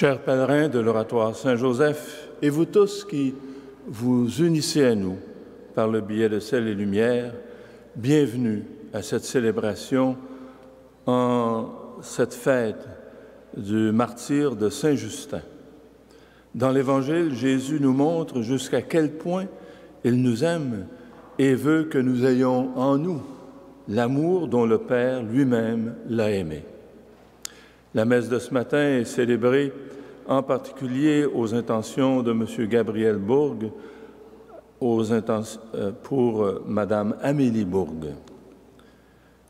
Chers pèlerins de l'Oratoire Saint-Joseph, et vous tous qui vous unissez à nous par le biais de Sel et Lumière, bienvenue à cette célébration en cette fête du martyre de Saint-Justin. Dans l'Évangile, Jésus nous montre jusqu'à quel point il nous aime et veut que nous ayons en nous l'amour dont le Père lui-même l'a aimé. La messe de ce matin est célébrée en particulier aux intentions de M. Gabriel Bourg, pour Mme Amélie Bourg.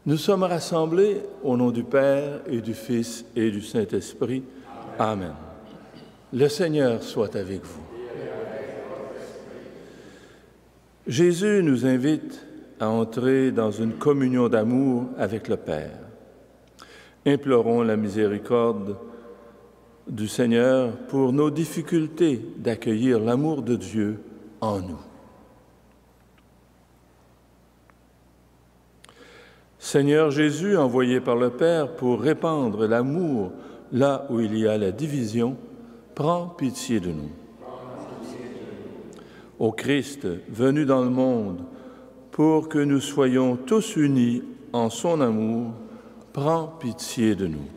Nous sommes rassemblés au nom du Père et du Fils et du Saint-Esprit. Amen. Le Seigneur soit avec vous. Jésus nous invite à entrer dans une communion d'amour avec le Père. Implorons la miséricorde du Seigneur pour nos difficultés d'accueillir l'amour de Dieu en nous. Seigneur Jésus, envoyé par le Père pour répandre l'amour là où il y a la division, prends pitié de nous. Ô Christ, venu dans le monde pour que nous soyons tous unis en son amour, prends pitié de nous.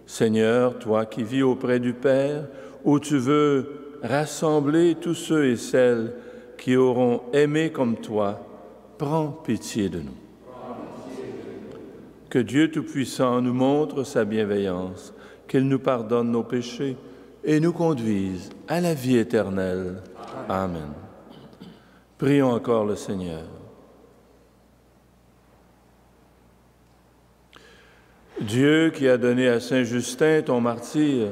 Seigneur, toi qui vis auprès du Père, où tu veux rassembler tous ceux et celles qui auront aimé comme toi, prends pitié de nous. Que Dieu Tout-Puissant nous montre sa bienveillance, qu'il nous pardonne nos péchés et nous conduise à la vie éternelle. Amen. Prions encore le Seigneur. Dieu qui a donné à Saint Justin, ton martyr,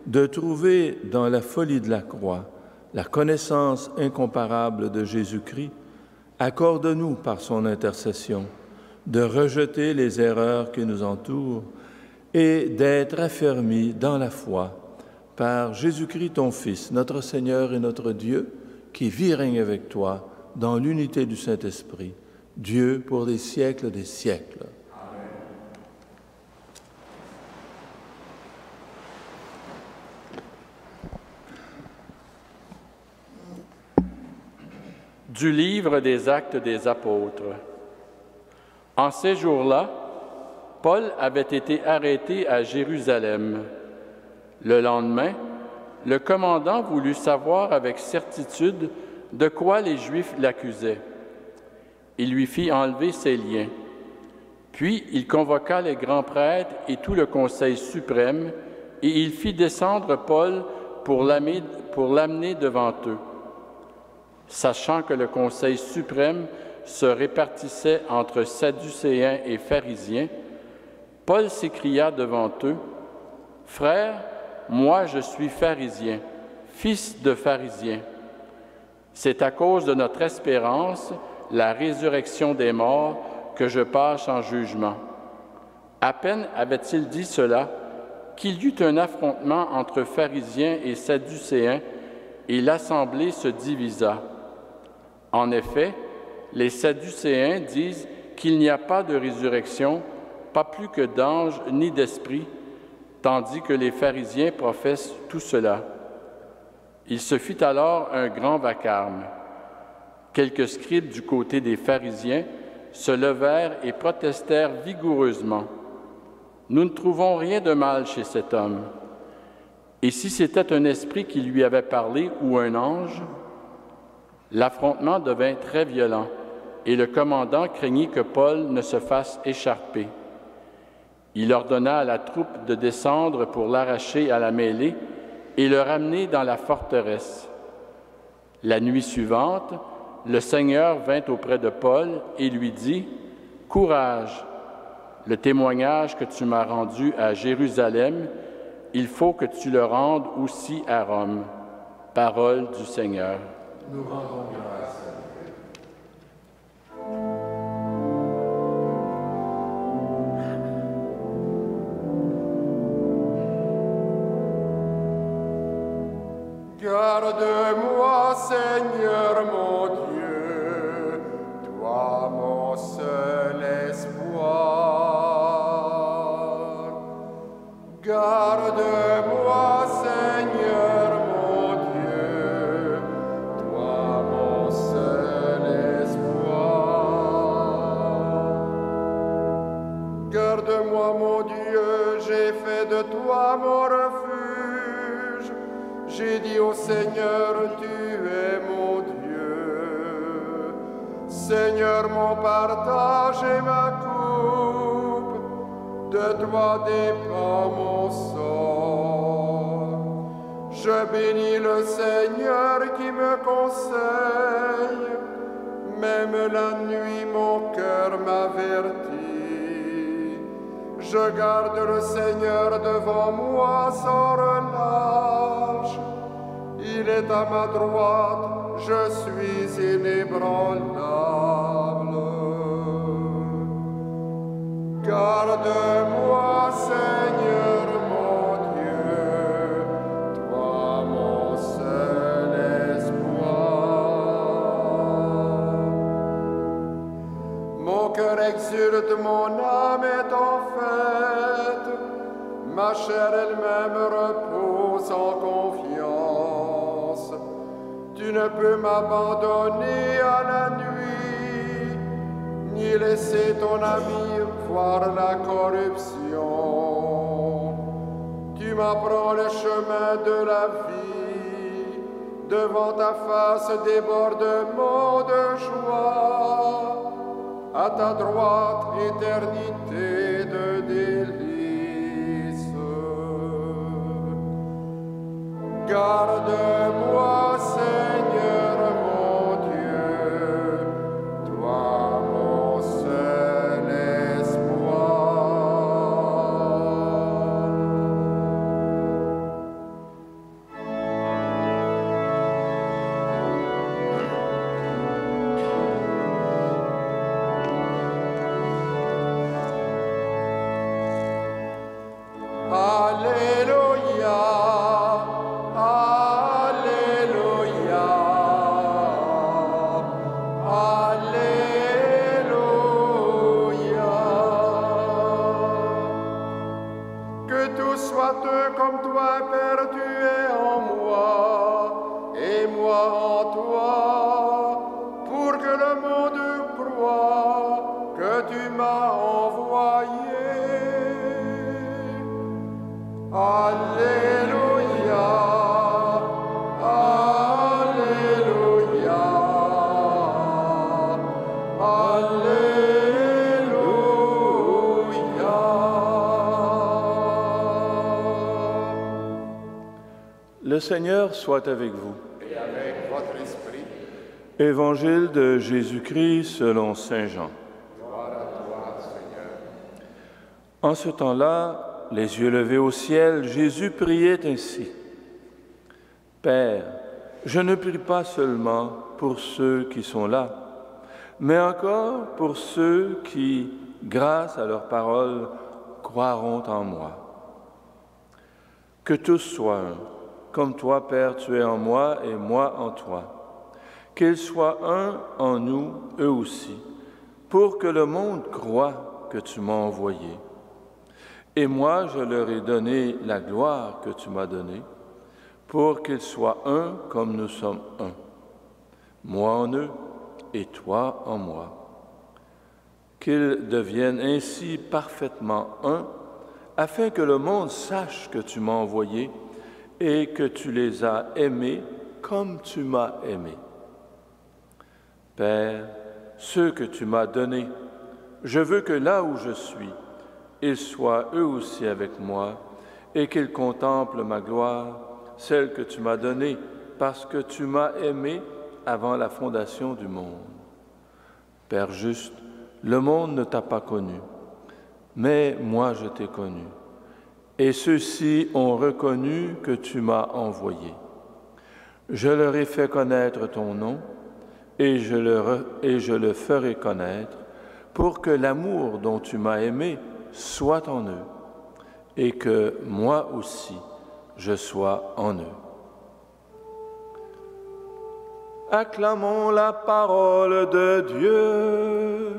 de trouver dans la folie de la croix la connaissance incomparable de Jésus-Christ, accorde-nous par son intercession de rejeter les erreurs qui nous entourent et d'être affermis dans la foi par Jésus-Christ, ton Fils, notre Seigneur et notre Dieu, qui vit et règne avec toi dans l'unité du Saint-Esprit, Dieu pour les siècles des siècles. Du livre des Actes des Apôtres. En ces jours-là, Paul avait été arrêté à Jérusalem. Le lendemain, le commandant voulut savoir avec certitude de quoi les Juifs l'accusaient. Il lui fit enlever ses liens. Puis il convoqua les grands prêtres et tout le Conseil suprême, et il fit descendre Paul pour l'amener devant eux. Sachant que le Conseil suprême se répartissait entre Sadducéens et pharisiens, Paul s'écria devant eux, « Frères, moi je suis pharisien, fils de pharisien. C'est à cause de notre espérance, la résurrection des morts, que je passe en jugement. » À peine avait-il dit cela qu'il y eut un affrontement entre pharisiens et sadducéens, et l'assemblée se divisa. En effet, les Sadducéens disent qu'il n'y a pas de résurrection, pas plus que d'anges ni d'esprits, tandis que les pharisiens professent tout cela. Il se fit alors un grand vacarme. Quelques scribes du côté des pharisiens se levèrent et protestèrent vigoureusement. « Nous ne trouvons rien de mal chez cet homme. Et si c'était un esprit qui lui avait parlé ou un ange? » L'affrontement devint très violent, et le commandant craignit que Paul ne se fasse écharper. Il ordonna à la troupe de descendre pour l'arracher à la mêlée et le ramener dans la forteresse. La nuit suivante, le Seigneur vint auprès de Paul et lui dit, « Courage, le témoignage que tu m'as rendu à Jérusalem, il faut que tu le rendes aussi à Rome. » Parole du Seigneur. Nous rendons grâce à Dieu. Garde-moi, Seigneur mon Dieu, toi mon seul espoir. Garde de moi, mon Dieu, j'ai fait de toi mon refuge. J'ai dit au Seigneur, tu es mon Dieu. Seigneur, mon partage et ma coupe, de toi dépend mon sort. Je bénis le Seigneur qui me conseille, même la nuit mon cœur m'avertit. Je garde le Seigneur devant moi sans relâche. Il est à ma droite, je suis inébranlable. Garde-moi, Seigneur mon Dieu, toi mon seul espoir. Mon cœur exulte, mon âme est en fête, ma chair elle-même repose en confiance. Tu ne peux m'abandonner à la nuit, ni laisser ton ami voir la corruption. Tu m'apprends le chemin de la vie, devant ta face débordement de joie. À ta droite, éternité de délices. Garde-moi, Seigneur mon Dieu, toi mon seul espoir. Alléluia, Alléluia, Alléluia. Que tout soit un comme toi, Père, tu es en moi, et moi en toi, pour que le monde croie que tu m'as envoyé. Alléluia, Alléluia, Alléluia. Le Seigneur soit avec vous. Et avec votre esprit. Évangile de Jésus-Christ selon saint Jean. Gloire à toi, Seigneur. En ce temps-là, les yeux levés au ciel, Jésus priait ainsi. Père, je ne prie pas seulement pour ceux qui sont là, mais encore pour ceux qui, grâce à leur parole, croiront en moi. Que tous soient un, comme toi, Père, tu es en moi et moi en toi. Qu'ils soient un en nous, eux aussi, pour que le monde croie que tu m'as envoyé. Et moi, je leur ai donné la gloire que tu m'as donnée, pour qu'ils soient un comme nous sommes un. Moi en eux et toi en moi. Qu'ils deviennent ainsi parfaitement un, afin que le monde sache que tu m'as envoyé et que tu les as aimés comme tu m'as aimé. Père, ceux que tu m'as donnés, je veux que là où je suis, ils soient eux aussi avec moi, et qu'ils contemplent ma gloire, celle que tu m'as donnée, parce que tu m'as aimé avant la fondation du monde. Père juste, le monde ne t'a pas connu, mais moi je t'ai connu, et ceux-ci ont reconnu que tu m'as envoyé. Je leur ai fait connaître ton nom, et je le ferai connaître, pour que l'amour dont tu m'as aimé soit en eux, et que moi aussi, je sois en eux. Acclamons la parole de Dieu.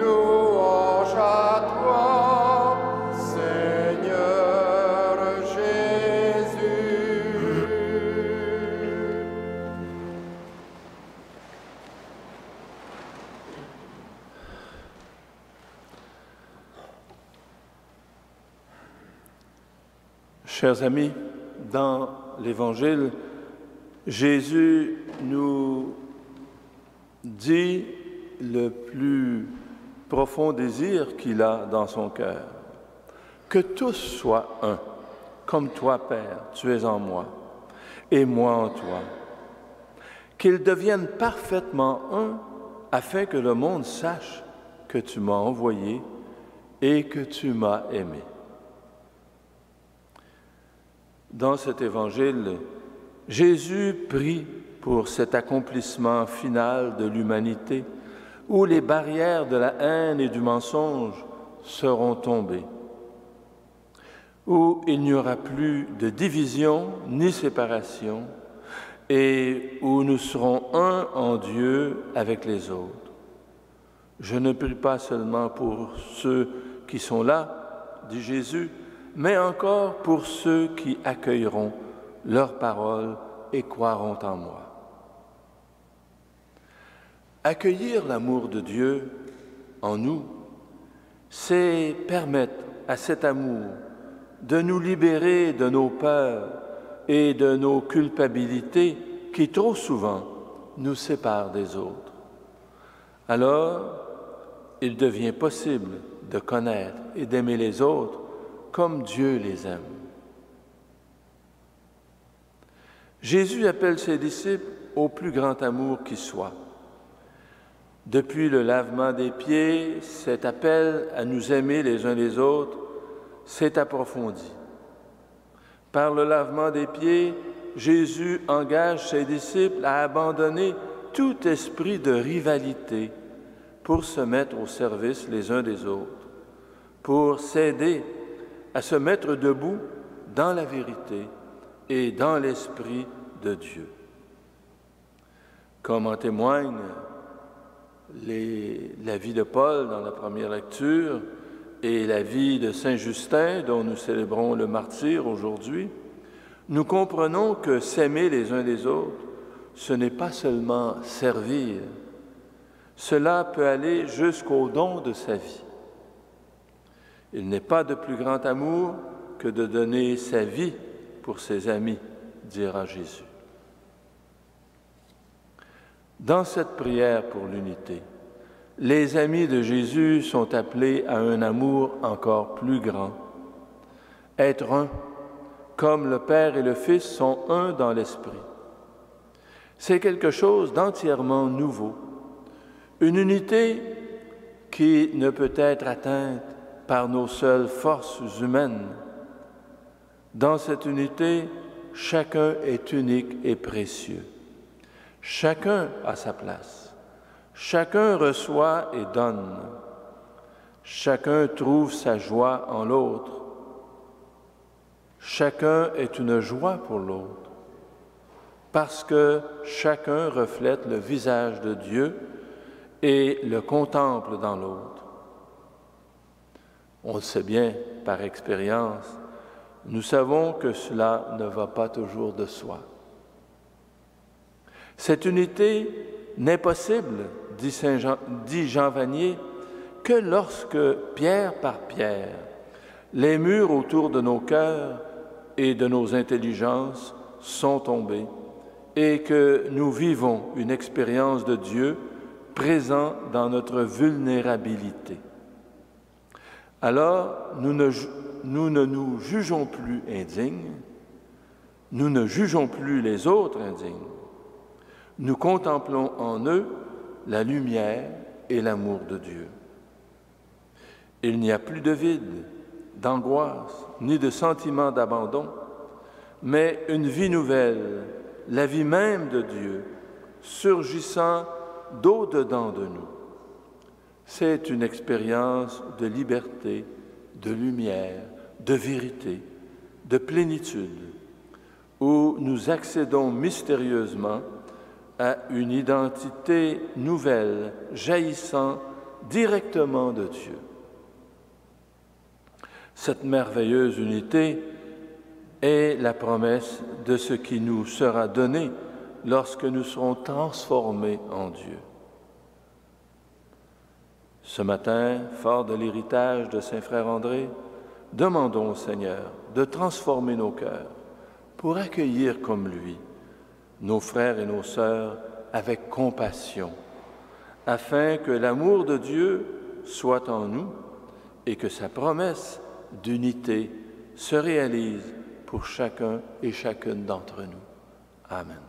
Louange à toi, Seigneur Jésus. Chers amis, dans l'Évangile, Jésus nous dit le plus profond désir qu'il a dans son cœur. Que tous soient un, comme toi, Père, tu es en moi, et moi en toi. Qu'ils deviennent parfaitement un, afin que le monde sache que tu m'as envoyé et que tu m'as aimé. Dans cet évangile, Jésus prie pour cet accomplissement final de l'humanité, où les barrières de la haine et du mensonge seront tombées, où il n'y aura plus de division ni séparation, et où nous serons un en Dieu avec les autres. Je ne prie pas seulement pour ceux qui sont là, dit Jésus, mais encore pour ceux qui accueilleront leurs paroles et croiront en moi. Accueillir l'amour de Dieu en nous, c'est permettre à cet amour de nous libérer de nos peurs et de nos culpabilités qui trop souvent nous séparent des autres. Alors, il devient possible de connaître et d'aimer les autres comme Dieu les aime. Jésus appelle ses disciples au plus grand amour qui soit. Depuis le lavement des pieds, cet appel à nous aimer les uns les autres s'est approfondi. Par le lavement des pieds, Jésus engage ses disciples à abandonner tout esprit de rivalité pour se mettre au service les uns des autres, pour s'aider à se mettre debout dans la vérité et dans l'Esprit de Dieu. Comme en témoigne la vie de Paul dans la première lecture et la vie de Saint Justin dont nous célébrons le martyre aujourd'hui, nous comprenons que s'aimer les uns les autres, ce n'est pas seulement servir, cela peut aller jusqu'au don de sa vie. Il n'est pas de plus grand amour que de donner sa vie pour ses amis, dira Jésus. Dans cette prière pour l'unité, les amis de Jésus sont appelés à un amour encore plus grand. Être un, comme le Père et le Fils sont un dans l'Esprit. C'est quelque chose d'entièrement nouveau, une unité qui ne peut être atteinte par nos seules forces humaines. Dans cette unité, chacun est unique et précieux. Chacun a sa place. Chacun reçoit et donne. Chacun trouve sa joie en l'autre. Chacun est une joie pour l'autre, parce que chacun reflète le visage de Dieu et le contemple dans l'autre. On le sait bien par expérience, nous savons que cela ne va pas toujours de soi. Cette unité n'est possible, dit Jean Vanier, que lorsque, pierre par pierre, les murs autour de nos cœurs et de nos intelligences sont tombés et que nous vivons une expérience de Dieu présent dans notre vulnérabilité. Alors, nous ne nous jugeons plus indignes, nous ne jugeons plus les autres indignes. Nous contemplons en eux la lumière et l'amour de Dieu. Il n'y a plus de vide, d'angoisse, ni de sentiment d'abandon, mais une vie nouvelle, la vie même de Dieu, surgissant d'au-dedans de nous. C'est une expérience de liberté, de lumière, de vérité, de plénitude, où nous accédons mystérieusement à une identité nouvelle, jaillissant directement de Dieu. Cette merveilleuse unité est la promesse de ce qui nous sera donné lorsque nous serons transformés en Dieu. Ce matin, fort de l'héritage de Saint Frère André, demandons au Seigneur de transformer nos cœurs pour accueillir comme lui nos frères et nos sœurs avec compassion, afin que l'amour de Dieu soit en nous et que sa promesse d'unité se réalise pour chacun et chacune d'entre nous. Amen.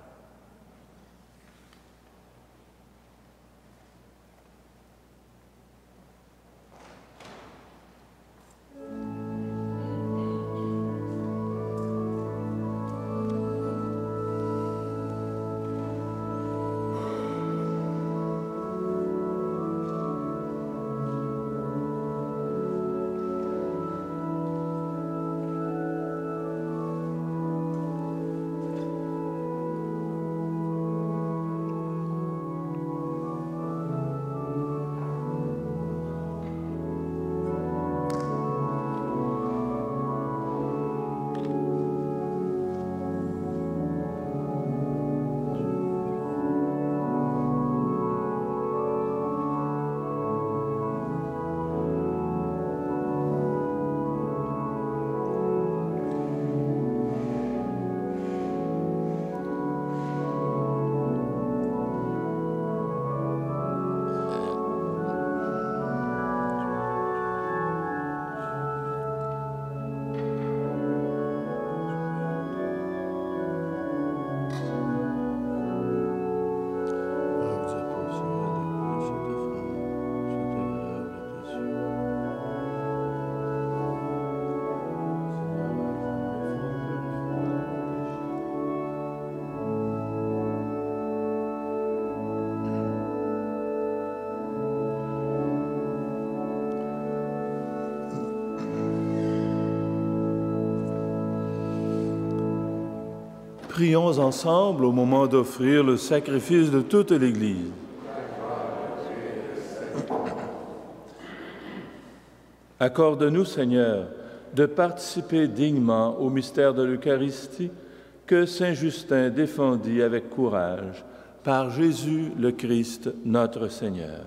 Prions ensemble au moment d'offrir le sacrifice de toute l'Église. Accorde-nous, Seigneur, de participer dignement au mystère de l'Eucharistie que Saint Justin défendit avec courage par Jésus le Christ, notre Seigneur.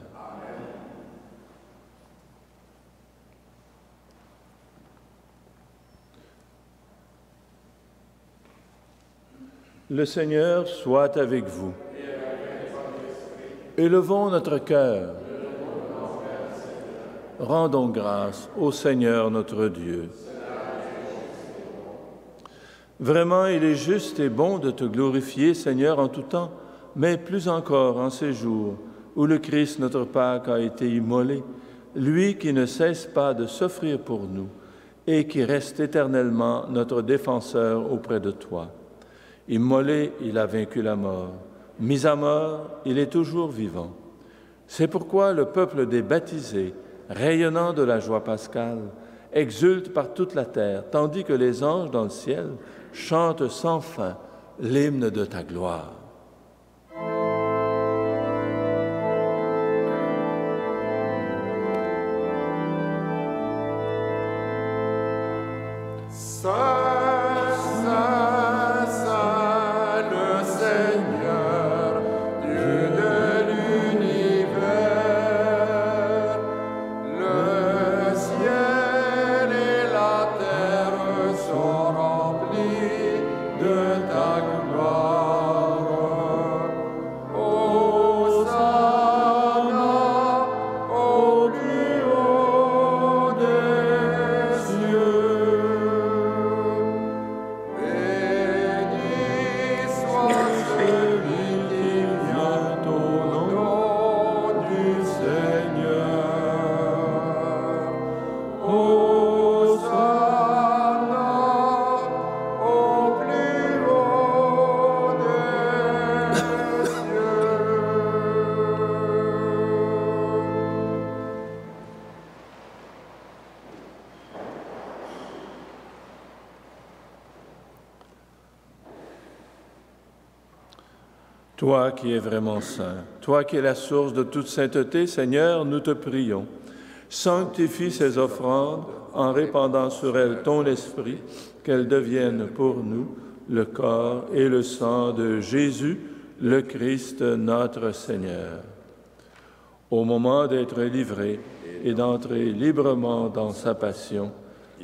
Le Seigneur soit avec vous. Élevons notre cœur. Rendons grâce au Seigneur notre Dieu. Vraiment, il est juste et bon de te glorifier, Seigneur, en tout temps, mais plus encore en ces jours où le Christ, notre Pâque, a été immolé, lui qui ne cesse pas de s'offrir pour nous et qui reste éternellement notre défenseur auprès de toi. Immolé, il a vaincu la mort. Mis à mort, il est toujours vivant. C'est pourquoi le peuple des baptisés, rayonnant de la joie pascale, exulte par toute la terre, tandis que les anges dans le ciel chantent sans fin l'hymne de ta gloire. Toi qui es vraiment saint, toi qui es la source de toute sainteté, Seigneur, nous te prions. Sanctifie ces offrandes en répandant sur elles ton esprit, qu'elles deviennent pour nous le corps et le sang de Jésus, le Christ, notre Seigneur. Au moment d'être livré et d'entrer librement dans sa passion,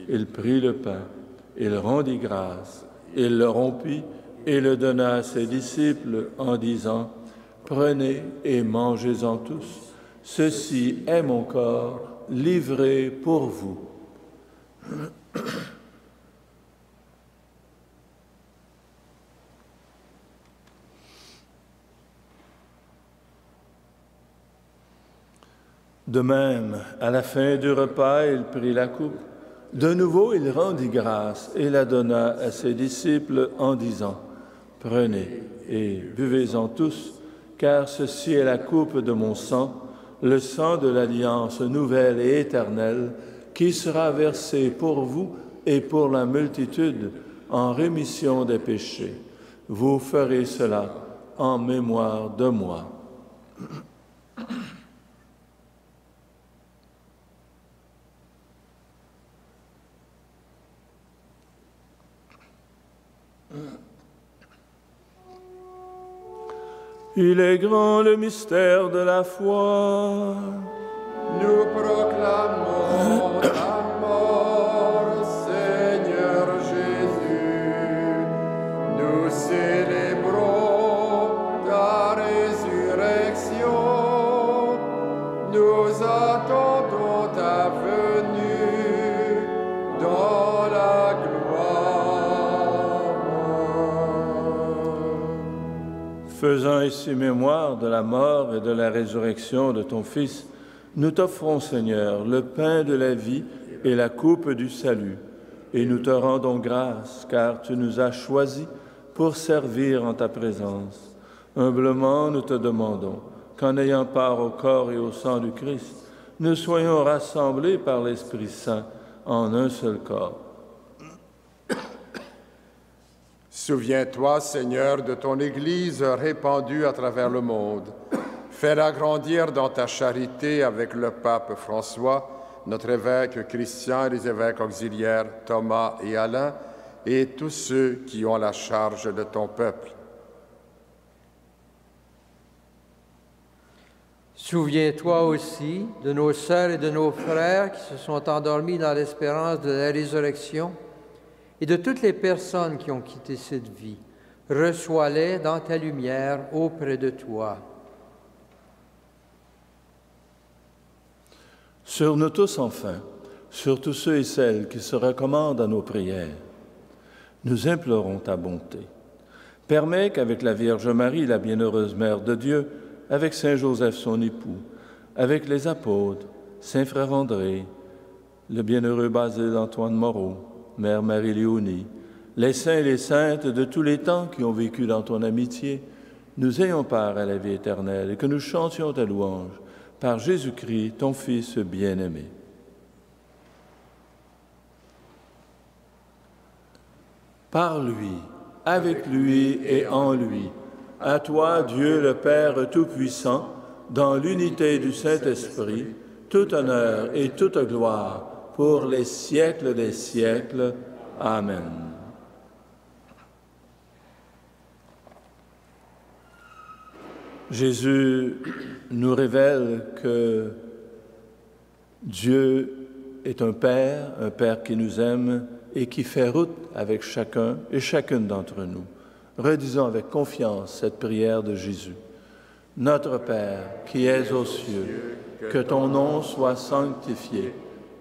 il prit le pain il rendit grâce, il le rompit et le donna à ses disciples en disant, « Prenez et mangez-en tous, ceci est mon corps livré pour vous. » De même, à la fin du repas, il prit la coupe. De nouveau, il rendit grâce et la donna à ses disciples en disant, « Prenez et buvez-en tous, car ceci est la coupe de mon sang, le sang de l'alliance nouvelle et éternelle, qui sera versé pour vous et pour la multitude en rémission des péchés. Vous ferez cela en mémoire de moi. » Il est grand le mystère de la foi. Nous proclamons ta mort, Seigneur Jésus. Nous célébrons ta résurrection. Nous attendons ta venue dans la gloire. Faisant ici mémoire de la mort et de la résurrection de ton Fils, nous t'offrons, Seigneur, le pain de la vie et la coupe du salut, et nous te rendons grâce, car tu nous as choisis pour servir en ta présence. Humblement, nous te demandons qu'en ayant part au corps et au sang du Christ, nous soyons rassemblés par l'Esprit Saint en un seul corps. Souviens-toi, Seigneur, de ton Église répandue à travers le monde. Fais-la grandir dans ta charité avec le pape François, notre évêque Christian et les évêques auxiliaires Thomas et Alain, et tous ceux qui ont la charge de ton peuple. Souviens-toi aussi de nos sœurs et de nos frères qui se sont endormis dans l'espérance de la résurrection et de toutes les personnes qui ont quitté cette vie. Reçois-les dans ta lumière auprès de toi. Sur nous tous, enfin, sur tous ceux et celles qui se recommandent à nos prières, nous implorons ta bonté. Permets qu'avec la Vierge Marie, la bienheureuse Mère de Dieu, avec Saint Joseph son époux, avec les apôtres, Saint Frère André, le bienheureux Basile Antoine Moreau, Mère Marie-Léonie, les saints et les saintes de tous les temps qui ont vécu dans ton amitié, nous ayons part à la vie éternelle et que nous chantions ta louange par Jésus-Christ, ton Fils bien-aimé. Par lui, avec lui et en lui, à toi, Dieu le Père Tout-Puissant, dans l'unité du Saint-Esprit, tout honneur et toute gloire pour les siècles des siècles. Amen. Jésus nous révèle que Dieu est un Père qui nous aime et qui fait route avec chacun et chacune d'entre nous. Redisons avec confiance cette prière de Jésus. Notre Père, qui es aux cieux, que ton nom soit sanctifié,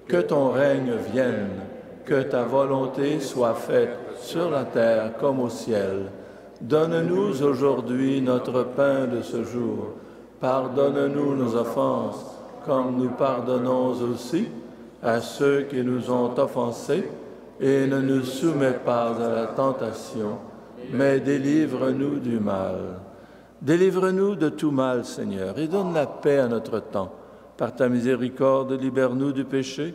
que ton règne vienne, que ta volonté soit faite sur la terre comme au ciel. Donne-nous aujourd'hui notre pain de ce jour. Pardonne-nous nos offenses, comme nous pardonnons aussi à ceux qui nous ont offensés, et ne nous soumets pas à la tentation, mais délivre-nous du mal. Délivre-nous de tout mal, Seigneur, et donne la paix à notre temps. Par ta miséricorde, libère-nous du péché.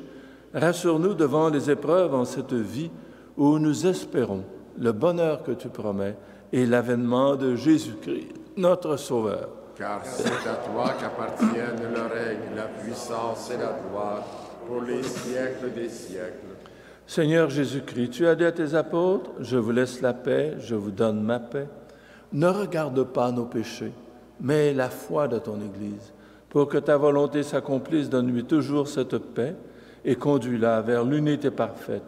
Rassure-nous devant les épreuves en cette vie où nous espérons le bonheur que tu promets et l'avènement de Jésus-Christ, notre Sauveur. Car c'est à toi qu'appartiennent le règne, la puissance et la gloire pour les siècles des siècles. Seigneur Jésus-Christ, tu as dit à tes apôtres, « Je vous laisse la paix, je vous donne ma paix. » Ne regarde pas nos péchés, mais la foi de ton Église. Pour que ta volonté s'accomplisse, donne-lui toujours cette paix et conduis-la vers l'unité parfaite,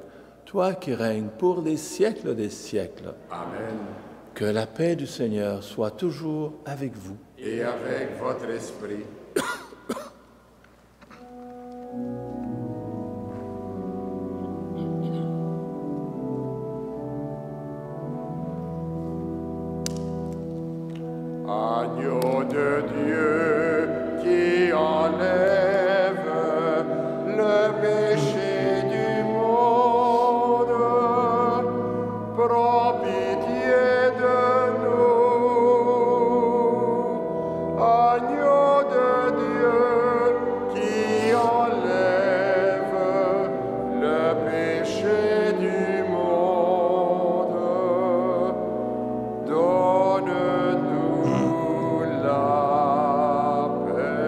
toi qui règnes pour les siècles des siècles. Amen. Que la paix du Seigneur soit toujours avec vous. Et avec votre esprit. Agneau de Dieu qui enlève le péché du monde, prends pitié de nous. Agneau de Dieu qui enlève le péché du monde, donne-nous la paix.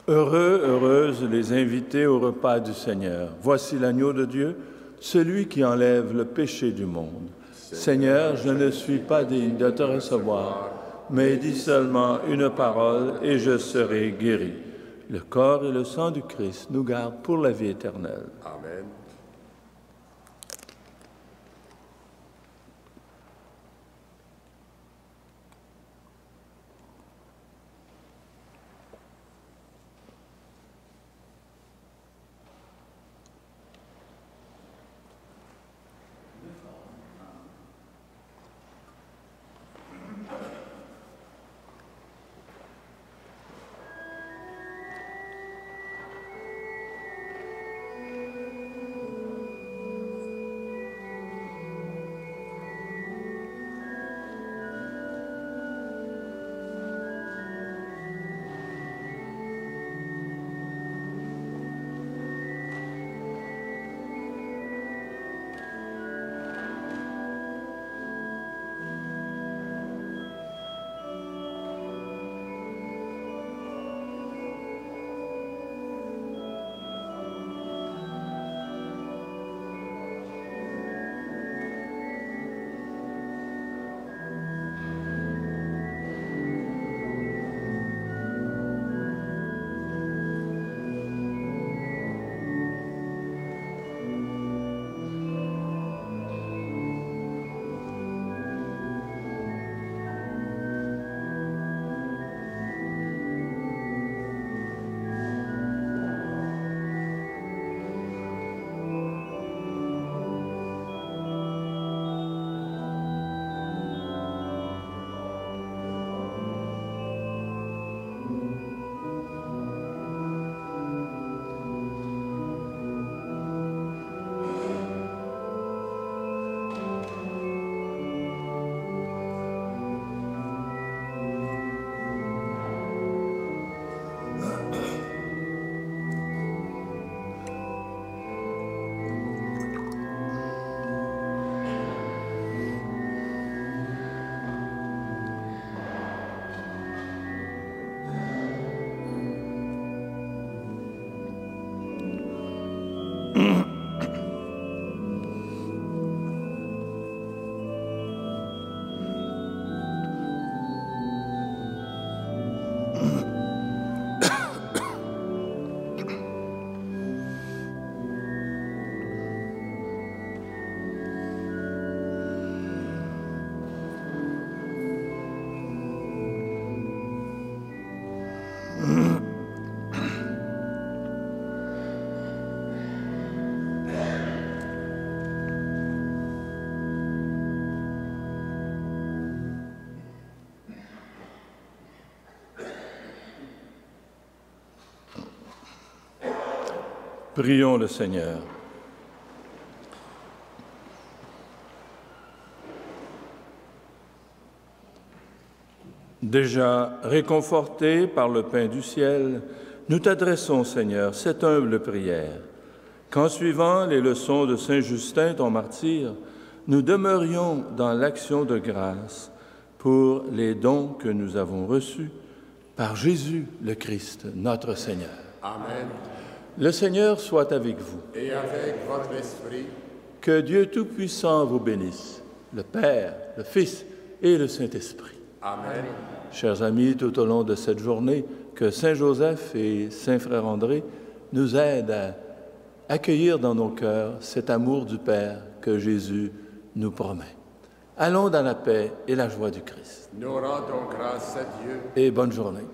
Heureux, heureuses les invités au repas du Seigneur. Voici l'agneau de Dieu, celui qui enlève le péché du monde. Seigneur, je ne suis pas digne de te recevoir, mais dis seulement une parole et je serai guéri. Le corps et le sang du Christ nous gardent pour la vie éternelle. Amen. Prions le Seigneur. Déjà réconfortés par le pain du ciel, nous t'adressons, Seigneur, cette humble prière, qu'en suivant les leçons de Saint Justin, ton martyr, nous demeurions dans l'action de grâce pour les dons que nous avons reçus par Jésus le Christ, notre Seigneur. Amen. Le Seigneur soit avec vous. Et avec votre esprit, Que Dieu Tout-Puissant vous bénisse, le Père, le Fils et le Saint-Esprit. Amen. Chers amis, tout au long de cette journée, que Saint Joseph et Saint Frère André nous aident à accueillir dans nos cœurs cet amour du Père que Jésus nous promet. Allons dans la paix et la joie du Christ. Nous rendons grâce à Dieu. Et bonne journée.